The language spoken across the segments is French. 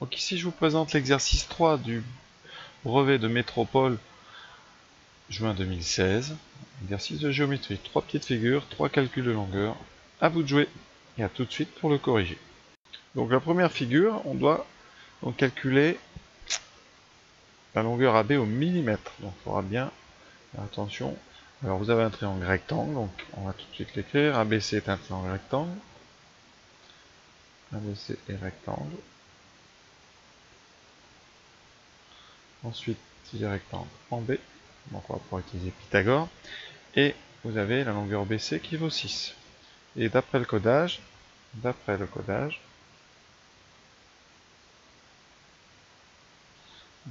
Donc ici je vous présente l'exercice 3 du brevet de métropole juin 2016. Exercice de géométrie, 3 petites figures, 3 calculs de longueur. À vous de jouer et à tout de suite pour le corriger. Donc la première figure, on doit donc calculer la longueur AB au millimètre. Donc il faudra bien faire attention. Alors vous avez un triangle rectangle, donc on va tout de suite l'écrire. ABC est un triangle rectangle. ABC est rectangle. Ensuite, il est rectangle en B. Donc on va pouvoir utiliser Pythagore. Et vous avez la longueur BC qui vaut 6. Et d'après le codage,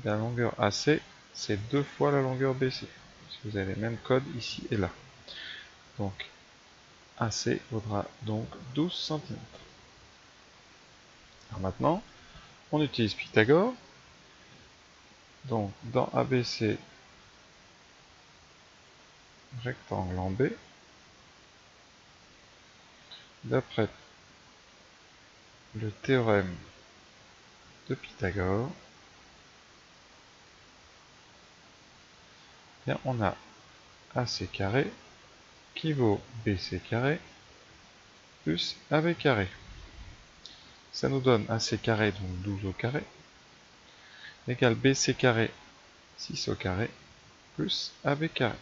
la longueur AC, c'est 2 fois la longueur BC. Parce que vous avez les mêmes codes ici et là. Donc, AC vaudra donc 12 cm. Alors maintenant, on utilise Pythagore. Donc, dans ABC, rectangle en B, d'après le théorème de Pythagore, bien, on a AC carré qui vaut BC carré plus AB carré. Ça nous donne AC carré, donc 12 au carré, égale BC carré, 6 au carré, plus AB carré.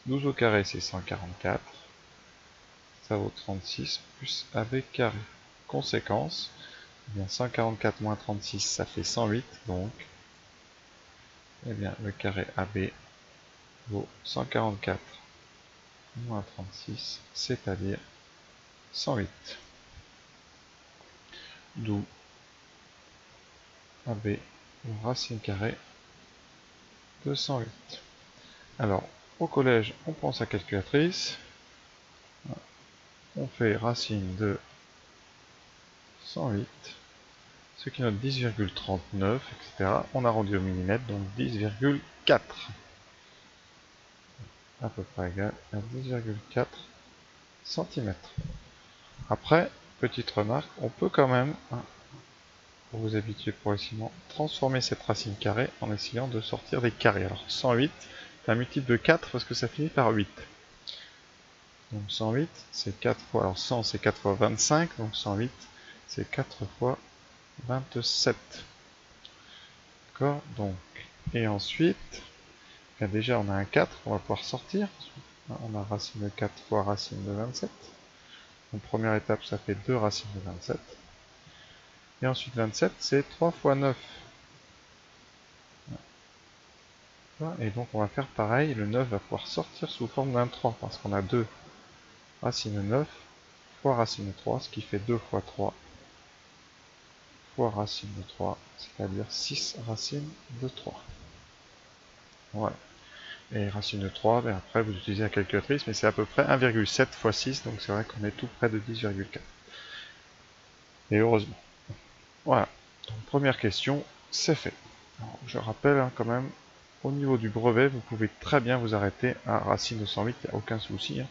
12 au carré, c'est 144. Ça vaut 36 plus AB carré. Conséquence, eh bien 144 moins 36, ça fait 108. Donc, eh bien, le carré AB vaut 144 moins 36, c'est-à-dire 108. D'où AB racine carrée de 108. Alors, au collège, on prend sa calculatrice. On fait racine de 108, ce qui donne 10,39, etc. On arrondit au millimètre, donc 10,4. À peu près égal à 10,4 cm. Après, petite remarque, on peut quand même, pour vous habituer progressivement, transformer cette racine carrée en essayant de sortir des carrés. Alors 108, c'est un multiple de 4 parce que ça finit par 8. Donc 108, c'est 4 fois, alors 100 c'est 4 fois 25, donc 108 c'est 4 fois 27. D'accord, donc, et ensuite, bien déjà on a un 4 qu'on va pouvoir sortir. On a racine de 4 fois racine de 27. Donc première étape, ça fait 2 racines de 27. Et ensuite 27, c'est 3 fois 9. Et donc on va faire pareil, le 9 va pouvoir sortir sous forme d'un 3, parce qu'on a 2 racines de 9 fois racine de 3, ce qui fait 2 fois 3 fois racine de 3, c'est-à-dire 6 racines de 3. Voilà. Et racine de 3, ben après vous utilisez la calculatrice, mais c'est à peu près 1,7 fois 6, donc c'est vrai qu'on est tout près de 10,4. Et heureusement. Voilà. Donc première question, c'est fait. Alors, je rappelle quand même, au niveau du brevet, vous pouvez très bien vous arrêter à racine de 108, il n'y a aucun souci.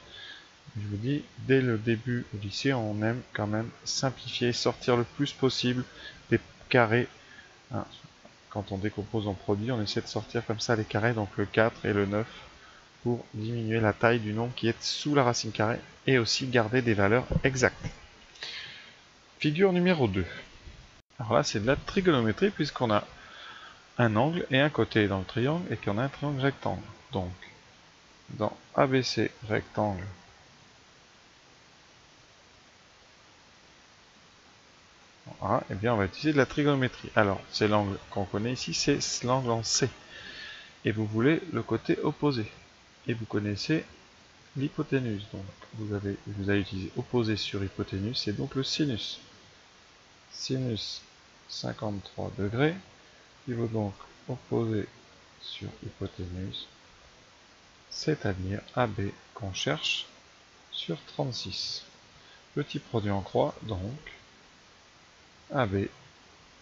Je vous dis, dès le début au lycée, on aime quand même simplifier, sortir le plus possible des carrés. Quand on décompose en produit, on essaie de sortir comme ça les carrés, donc le 4 et le 9, pour diminuer la taille du nombre qui est sous la racine carrée, et aussi garder des valeurs exactes. Figure numéro 2. Alors là, c'est de la trigonométrie, puisqu'on a un angle et un côté dans le triangle, et qu'on a un triangle rectangle. Donc, dans ABC rectangle, A, eh bien on va utiliser de la trigonométrie. Alors, c'est l'angle qu'on connaît ici, c'est l'angle en C. Et vous voulez le côté opposé. Et vous connaissez l'hypoténuse. Donc, vous allez utiliser opposé sur hypoténuse, c'est donc le sinus. Sinus 53 degrés, il vaut donc opposé sur hypoténuse, c'est-à-dire AB qu'on cherche sur 36. Petit produit en croix, donc, AB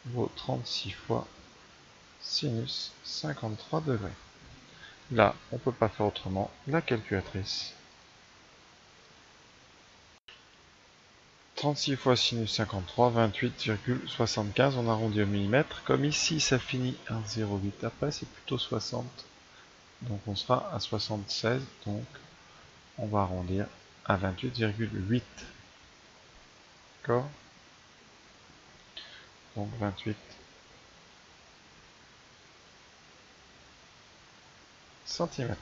vaut 36 fois sinus 53 degrés. Là, on ne peut pas faire autrement, la calculatrice. 36 fois sinus 53, 28,75. On arrondit au millimètre. Comme ici, ça finit à 0,8 après, c'est plutôt 60. Donc on sera à 76. Donc on va arrondir à 28,8. D'accord? Donc 28 cm.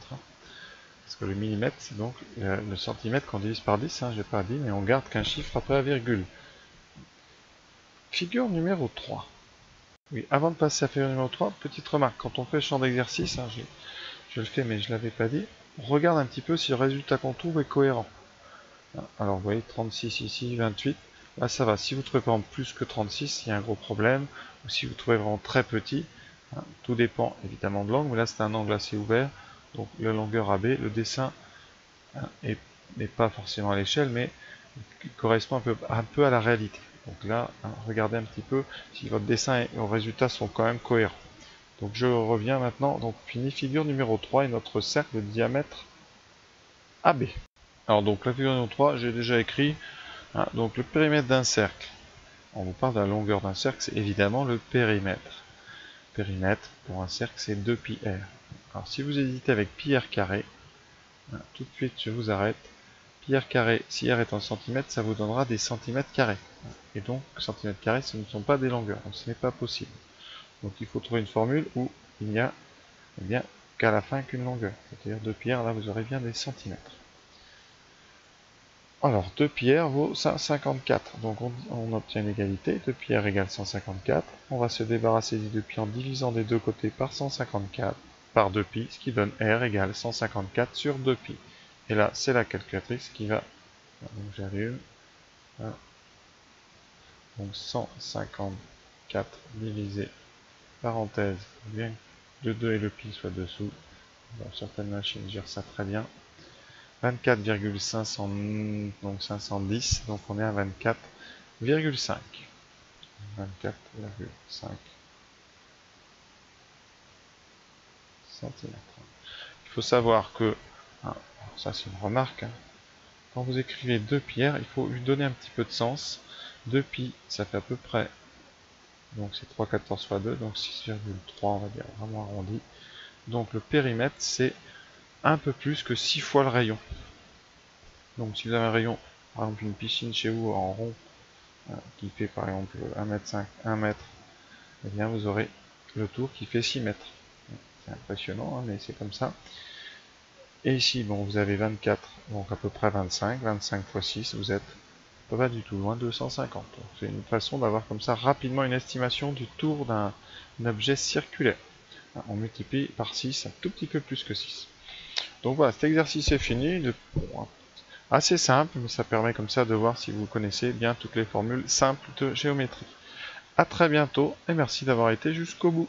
Parce que le millimètre, c'est donc le centimètre qu'on divise par 10. Hein, je n'ai pas dit, mais on garde qu'un chiffre après la virgule. Figure numéro 3. Oui, avant de passer à la figure numéro 3, petite remarque. Quand on fait le champ d'exercice, hein, je le fais, mais je ne l'avais pas dit, on regarde un petit peu si le résultat qu'on trouve est cohérent. Alors vous voyez, 36 ici, 28. Là, ça va. Si vous trouvez par exemple plus que 36, il y a un gros problème. Ou si vous trouvez vraiment très petit, hein, tout dépend évidemment de l'angle. Mais là, c'est un angle assez ouvert. Donc la longueur AB, le dessin n'est pas forcément à l'échelle, mais correspond un peu à la réalité. Donc là, hein, regardez un petit peu si votre dessin et vos résultats sont quand même cohérents. Donc je reviens maintenant, donc fini figure numéro 3 et notre cercle de diamètre AB. Alors donc la figure numéro 3, j'ai déjà écrit, hein, donc le périmètre d'un cercle. On vous parle de la longueur d'un cercle, c'est évidemment le périmètre. Périmètre pour un cercle, c'est 2πr. Alors si vous hésitez avec πr carré, hein, tout de suite je vous arrête. Πr carré, si r est en centimètres, ça vous donnera des centimètres carrés. Et donc centimètres carrés, ce ne sont pas des longueurs, donc ce n'est pas possible. Donc il faut trouver une formule où il n'y a eh bien qu'à la fin qu'une longueur. C'est-à-dire 2πr, là vous aurez bien des centimètres. Alors 2πr vaut 154. Donc on obtient une égalité. 2πr égale 154. On va se débarrasser du 2π en divisant des deux côtés par 154 par 2π, ce qui donne r égale 154 sur 2π. Et là, c'est la calculatrice qui va... Donc j'allume. Donc 154 divisé parenthèse, bien que 2 et le pi soient dessous. Dans certaines machines gèrent ça très bien. 24,510, donc on est à 24,5. 24,5 cm. Il faut savoir que, ça c'est une remarque, hein, quand vous écrivez 2πr, il faut lui donner un petit peu de sens. 2pi, ça fait à peu près, donc c'est 3,14 fois 2, donc 6,3 on va dire, vraiment arrondi. Donc le périmètre, c'est un peu plus que 6 fois le rayon. Donc si vous avez un rayon, par exemple une piscine chez vous en rond, qui fait par exemple 1,5 m, 1 mètre, et bien vous aurez le tour qui fait 6 mètres. C'est impressionnant, hein, mais c'est comme ça. Et ici, bon, vous avez 24, donc à peu près 25. 25 fois 6, vous êtes pas du tout loin de 250. C'est une façon d'avoir comme ça rapidement une estimation du tour d'un objet circulaire. On multiplie par 6, un tout petit peu plus que 6. Donc voilà, cet exercice est fini. Assez simple, mais ça permet comme ça de voir si vous connaissez bien toutes les formules simples de géométrie. A très bientôt et merci d'avoir été jusqu'au bout.